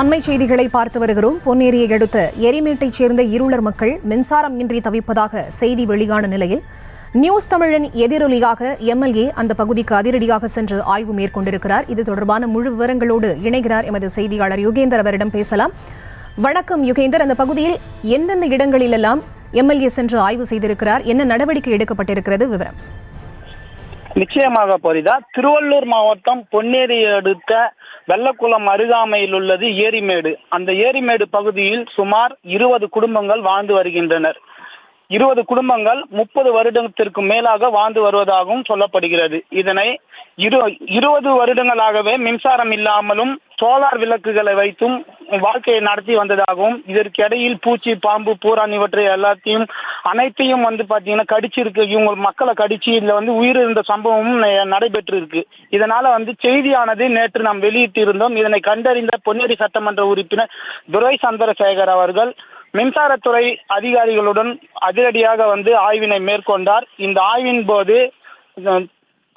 அண்மை செய்திகளை பார்த்து வருகிறோம். பொன்னேரியை அடுத்த எரிமேட்டைச் சேர்ந்த இருளர் மக்கள் மின்சாரம் இன்றி தவிப்பதாக செய்தி வெளியான நிலையில் நியூஸ் தமிழின் எதிரொலியாக எம்எல்ஏ அந்த பகுதிக்கு அதிரடியாக சென்று ஆய்வு மேற்கொண்டிருக்கிறார். இது தொடர்பான முழு விவரங்களோடு இணைகிறார் எமது செய்தியாளர் யுகேந்தர். அவரிடம் பேசலாம். வணக்கம் யுகேந்தர். அந்த பகுதியில் எந்தெந்த இடங்களிலெல்லாம் எம்எல்ஏ சென்று ஆய்வு செய்திருக்கிறார்? என்ன நடவடிக்கை எடுக்கப்பட்டிருக்கிறது? விவரம். நிச்சயமாக போரிதா. திருவள்ளூர் மாவட்டம் பொன்னேரியை அடுத்த வெள்ளக்குளம் அருகாமையில் உள்ளது ஏரிமேடு. அந்த ஏரிமேடு பகுதியில் சுமார் 20 குடும்பங்கள் வாழ்ந்து வருகின்றனர். 20 குடும்பங்கள் 30 வருடத்திற்கு மேலாக வாழ்ந்து வருவதாகவும் சொல்லப்படுகிறது. இதனை 20 வருடங்களாகவே மின்சாரம் இல்லாமலும் சோலார் விளக்குகளை வைத்தும் வாழ்க்கையை நடத்தி வந்ததாகவும், இதற்கு இடையில் பூச்சி, பாம்பு, பூரான் இவற்றை அனைத்தையும் பாத்தீங்கன்னா கடிச்சிருக்கு. இவங்க மக்களை கடிச்சு இதுல உயிரிழந்த சம்பவமும் நடைபெற்று இருக்கு. இதனால செய்தியானது நேற்று நாம் வெளியிட்டு இருந்தோம். இதனை கண்டறிந்த பொன்னேரி சட்டமன்ற உறுப்பினர் துரை சந்திரசேகர் அவர்கள் மின்சாரத்துறை அதிகாரிகளுடன் அதிரடியாக ஆய்வினை மேற்கொண்டார். இந்த ஆய்வின் போது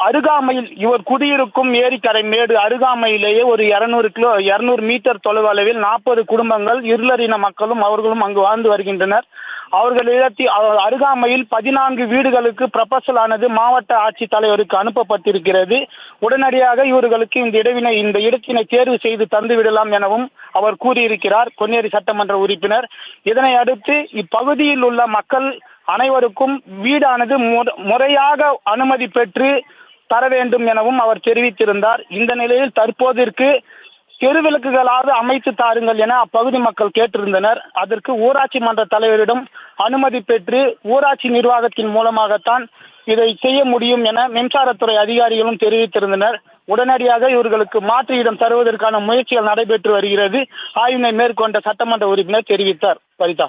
அருகாமையில் இவர் குடியிருக்கும் ஏரிக்கரை மேடு அருகாமையிலேயே ஒரு 200 மீட்டர் தொலைவு அளவில் 40 குடும்பங்கள் இருளரின மக்களும் அவர்களும் அங்கு வாழ்ந்து வருகின்றனர். அவர்களிடத்தில் அருகாமையில் 14 வீடுகளுக்கு ப்ரொபோசல் ஆனது மாவட்ட ஆட்சித்தலைவருக்கு அனுப்பப்பட்டிருக்கிறது. உடனடியாக இவர்களுக்கு இந்த இடத்தினை தேர்வு செய்து தந்துவிடலாம் எனவும் அவர் கூறியிருக்கிறார், பொன்னேரி சட்டமன்ற உறுப்பினர். இதனை அடுத்து இப்பகுதியில் உள்ள மக்கள் அனைவருக்கும் வீடானது முறையாக அனுமதி பெற்று தர வேண்டும் எனவும் அவர் தெரிவித்திருந்தார். இந்த நிலையில் தற்போதிற்கு தெருவிளக்குகளாவது அமைத்து தாருங்கள் என அப்பகுதி மக்கள் கேட்டிருந்தனர். அதற்கு ஊராட்சி மன்ற தலைவரிடம் அனுமதி பெற்று ஊராட்சி நிர்வாகத்தின் மூலமாகத்தான் இதை செய்ய முடியும் என மின்சாரத்துறை அதிகாரிகளும் தெரிவித்திருந்தனர். உடனடியாக இவர்களுக்கு மாற்று இடம் தருவதற்கான முயற்சிகள் நடைபெற்று வருகிறது. ஆய்வினை மேற்கொண்ட சட்டமன்ற உறுப்பினர் தெரிவித்தார். வரிதா.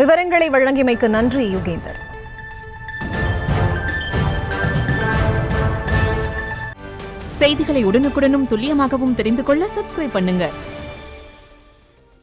விவரங்களை வழங்கியமைக்கு நன்றி யுகேந்தர். செய்திகளை உடனுக்குடனும் துல்லியமாகவும் தெரிந்து கொள்ள சப்ஸ்கிரைப் பண்ணுங்க.